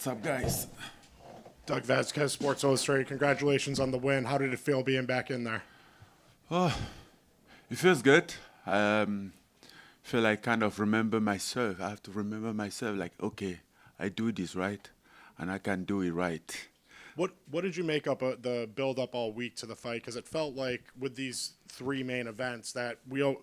What's up, guys? Doug Vasquez, Sports Illustrated. Congratulations on the win. How did it feel being back in there? Oh, it feels good. Feel like kind of remember myself. I have to remember myself. Like, okay, I do this right, and I can do it right. What did you make up the build up all week to the fight? Because it felt like with these three main events that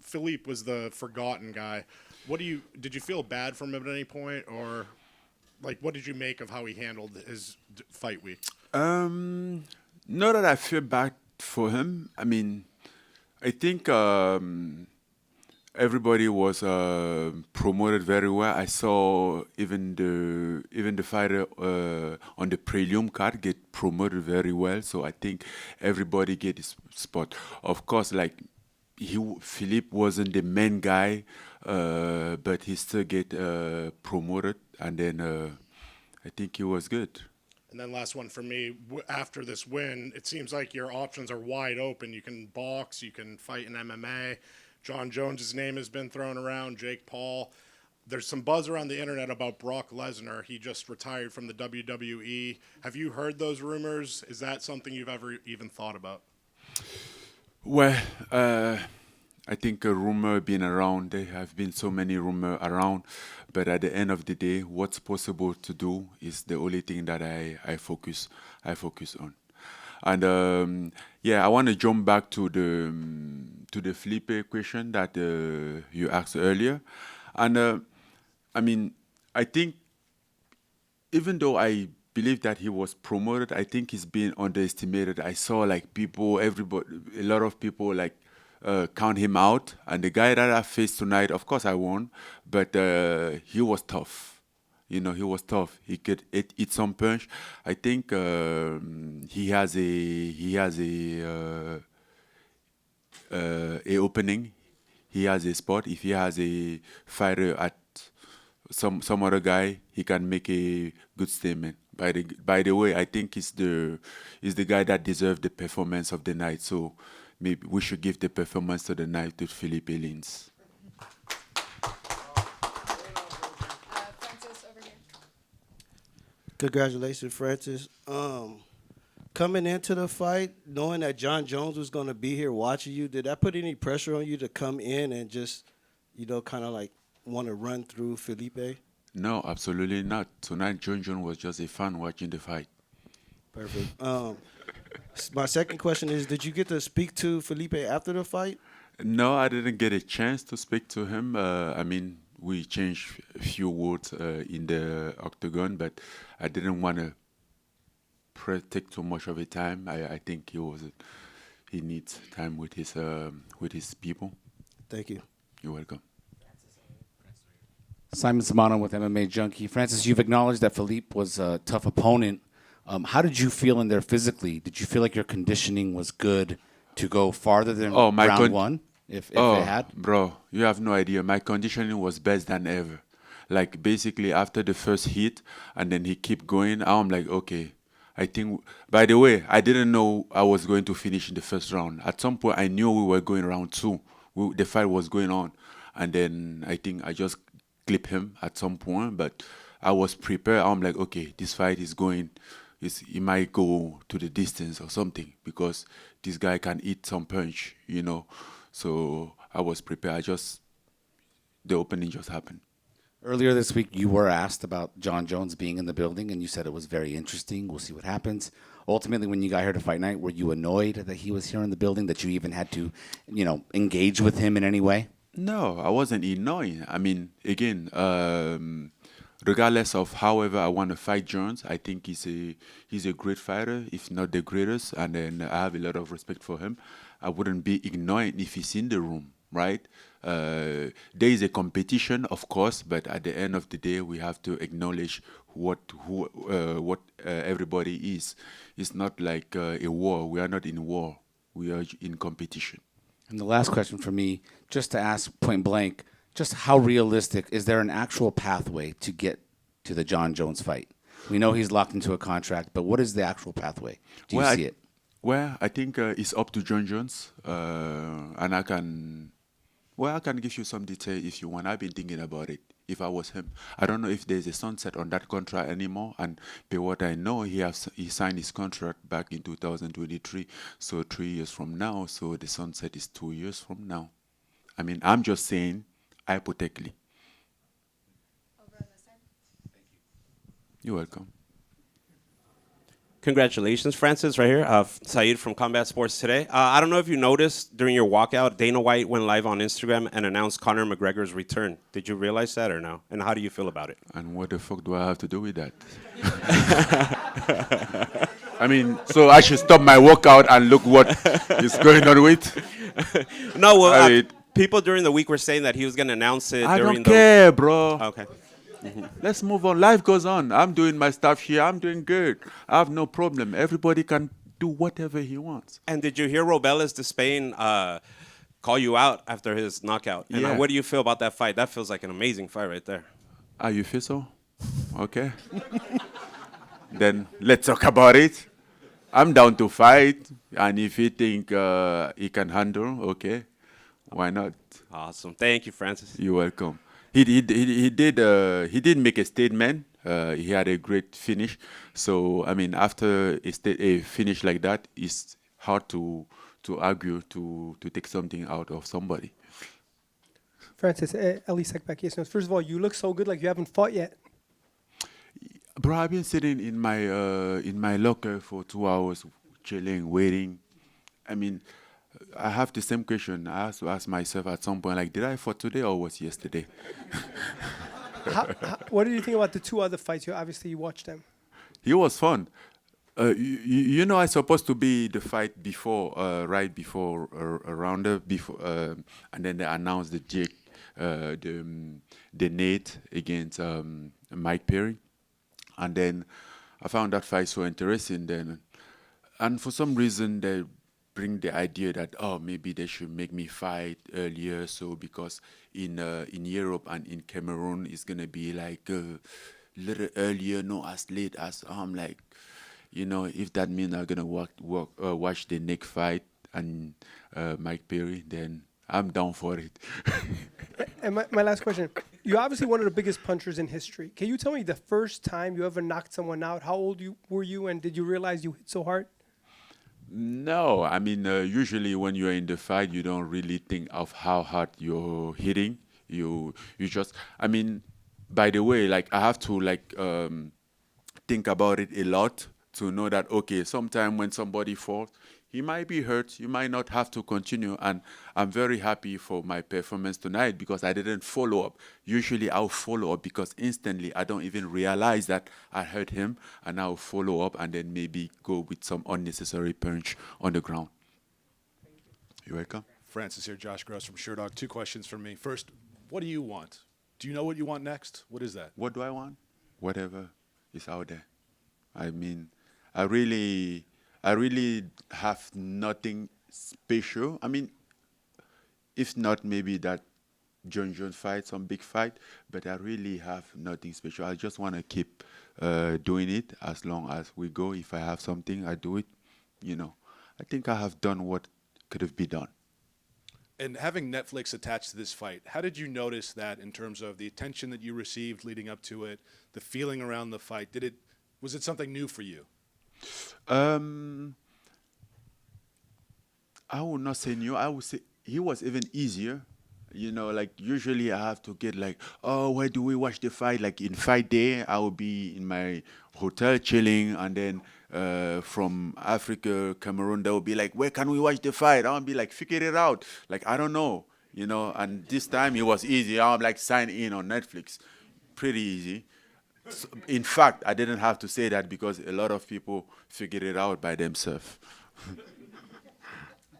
Philipe was the forgotten guy. Did you feel bad for him at any point, or like what did you make of how he handled his fight week? Not that I feel bad for him. I mean, I think everybody was promoted very well. I saw even the fighter on the prelim card get promoted very well. So I think everybody get his spot. Of course, like Philippe wasn't the main guy, but he still get promoted, and then I think he was good. And then last one for me, after this win, it seems like your options are wide open. You can box, you can fight in MMA. Jon Jones' name has been thrown around, Jake Paul. There's some buzz around the internet about Brock Lesnar. He just retired from the WWE. Have you heard those rumors? Is that something you've ever even thought about? Well, I think a rumor been around. There have been so many rumors around, but at the end of the day, what's possible to do is the only thing that I focus on. And I want to jump back to the Philippe question that you asked earlier, and I mean, I think even though I believe that he was promoted, I think he's been underestimated. I saw like a lot of people like count him out, and the guy that I faced tonight, of course I won, but he was tough. You know, he was tough. He could eat some punch. I think he has a opening. He has a spot. If he has a fighter at some other guy, he can make a good statement. By the way, I think he's the guy that deserves the performance of the night. So maybe we should give the performance of the night to Philipe Lins. Congratulations, Francis. Coming into the fight, knowing that Jon Jones was going to be here watching you, did that put any pressure on you to come in and just, kind of like want to run through Philippe? No, absolutely not. Tonight, Jon Jones was just a fan watching the fight. Perfect. My second question is, did you get to speak to Philippe after the fight? No, I didn't get a chance to speak to him. I mean, we changed a few words in the octagon, but I didn't want to take too much of a time. I think he needs time with his people. Thank you. You're welcome. Simon Simano with MMA Junkie. Francis, you've acknowledged that Philippe was a tough opponent. How did you feel in there physically? Did you feel like your conditioning was good to go farther than round one? If it had? Bro, you have no idea. My conditioning was best than ever. Like, basically, after the first hit, and then he kept going, I'm like, okay. I think, by the way, I didn't know I was going to finish in the first round. At some point, I knew we were going round two. The fight was going on. And then I think I just clipped him at some point, but I was prepared. I'm like, okay, this fight is going, it might go to the distance or something, because this guy can eat some punch, So I was prepared. The opening just happened. Earlier this week, you were asked about Jon Jones being in the building, and you said it was very interesting. We'll see what happens. Ultimately, when you got here to fight night, were you annoyed that he was here in the building, that you even had to, engage with him in any way? No, I wasn't annoyed. I mean, again, regardless of however I want to fight Jones, I think he's a great fighter, if not the greatest, and then I have a lot of respect for him. I wouldn't be ignoring if he's in the room, right? There is a competition, of course, but at the end of the day, we have to acknowledge what everybody is. It's not like a war. We are not in war. We are in competition. And the last question for me, just to ask point blank, just how realistic is there an actual pathway to get to the Jon Jones fight? We know he's locked into a contract, but what is the actual pathway? Do you see it? Well, I think it's up to Jon Jones, and I can give you some detail if you want. I've been thinking about it. if I was him. I don't know if there's a sunset on that contract anymore. And by what I know, he signed his contract back in 2023, so 3 years from now. So the sunset is 2 years from now. I mean, I'm just saying, hypothetically. Over on this side. You're welcome. Congratulations, Francis, right here. Saeed from Combat Sports Today. I don't know if you noticed during your walkout, Dana White went live on Instagram and announced Conor McGregor's return. Did you realize that or no? And how do you feel about it? And what the fuck do I have to do with that? I mean, so I should stop my workout and look what is going on with? No, well, I mean, people during the week were saying that he was going to announce it I during don't care, bro. Okay. Let's move on. Life goes on. I'm doing my stuff here. I'm doing good. I have no problem. Everybody can do whatever he wants. And did you hear Robeles de Spain call you out after his knockout? And Yeah. what do you feel about that fight? That feels like an amazing fight right there. Ah, you feel so? Okay. Then let's talk about it. I'm down to fight. And if you think he can handle, okay, why not? Awesome. Thank you, Francis. You're welcome. He did make a statement. He had a great finish. So I mean, after a finish like that, it's hard to argue to take something out of somebody. Francis, Ali Sekbak, first of all, you look so good like you haven't fought yet. Bro, I've been sitting in my locker for 2 hours, chilling, waiting. I mean, I have the same question. I have to ask myself at some point, like, did I fight today or was yesterday? What did you think about the two other fights? Obviously, you watched them. It was fun. You know, I supposed to be the fight before, right before a roundup, before, and then they announced the Jake, the Nate against Mike Perry, and then I found that fight so interesting. Then, and for some reason they bring the idea that, oh, maybe they should make me fight earlier. So because in Europe and in Cameroon it's gonna be like a little earlier, not as late as I'm like, you know, if that means I'm gonna watch the Nick fight and Mike Perry, then I'm down for it. And my last question, you're obviously one of the biggest punchers in history. Can you tell me the first time you ever knocked someone out? How old were you, and did you realize you hit so hard? No, I mean, usually when you're in the fight, you don't really think of how hard you're hitting. You just, I mean, by the way, like I have to like think about it a lot to know that, okay, sometime when somebody falls, he might be hurt, you might not have to continue. And I'm very happy for my performance tonight because I didn't follow up. Usually I'll follow up because instantly I don't even realize that I hurt him, and I'll follow up and then maybe go with some unnecessary punch on the ground. You're welcome. Francis here, Josh Gross from SureDog. 2 questions from me. First, what do you want? Do you know what you want next? What is that? What do I want? Whatever is out there. I mean, I really have nothing special. I mean, if not maybe that Jon Jones fight, some big fight, but I really have nothing special. I just want to keep doing it as long as we go. If I have something, I do it. You know, I think I have done what could have been done. And having Netflix attached to this fight, how did you notice that in terms of the attention that you received leading up to it, the feeling around the fight? Was it something new for you? I would not say new. I would say he was even easier. You know, like usually I have to get like, oh, where do we watch the fight? Like in fight day, I will be in my hotel chilling, and then from Africa, Cameroon, they will be like, where can we watch the fight? I'll be like, figure it out. Like, I don't know, you know. And this time it was easy. I'm like, sign in on Netflix. Pretty easy. So, in fact, I didn't have to say that because a lot of people figured it out by themselves.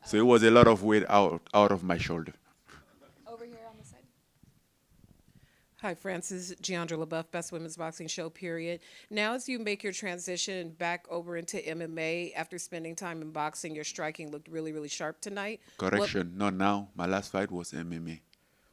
So it was a lot of weight out of my shoulder. Over here on the side. Hi, Francis. Giandra LaBeouf, Best Women's Boxing Show, period. Now, as you make your transition back over into MMA after spending time in boxing, your striking looked really, really sharp tonight. Correction, not now. My last fight was MMA.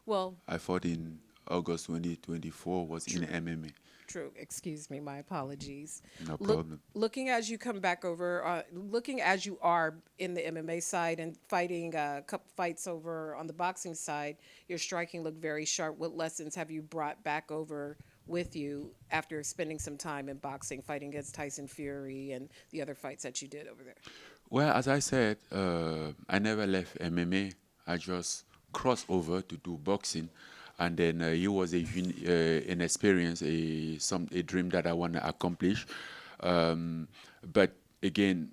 Well, I fought in August 2024 was in MMA. True. Excuse me. My apologies. No problem. Looking as you come back over, looking as you are in the MMA side and fighting a couple fights over on the boxing side, your striking looked very sharp. What lessons have you brought back over with you after spending some time in boxing, fighting against Tyson Fury and the other fights that you did over there? Well, as I said, I never left MMA. I just crossed over to do boxing, and then it was an experience, a dream that I want to accomplish. But again,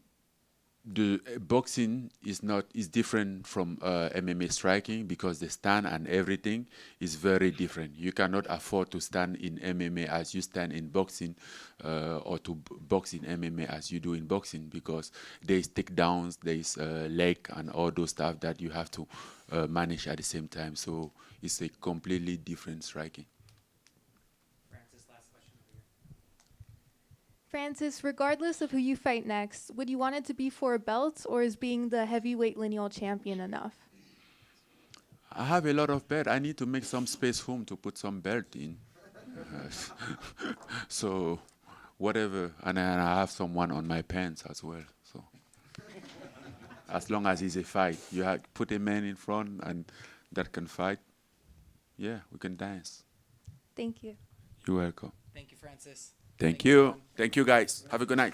the boxing is different from MMA striking because the stand and everything is very different. You cannot afford to stand in MMA as you stand in boxing, or to box in MMA as you do in boxing, because there is takedowns, there is leg and all those stuff that you have to manage at the same time. So it's a completely different striking. Francis, regardless of who you fight next, would you want it to be for a belt, or is being the heavyweight lineal champion enough? I have a lot of belt. I need to make some space home to put some belt in. So whatever, and then I have someone on my pants as well. So as long as it's a fight, you have put a man in front and that can fight. Yeah, we can dance. Thank you. You're welcome. Thank you, Francis. Thank you. Thank you, guys. Have a good night.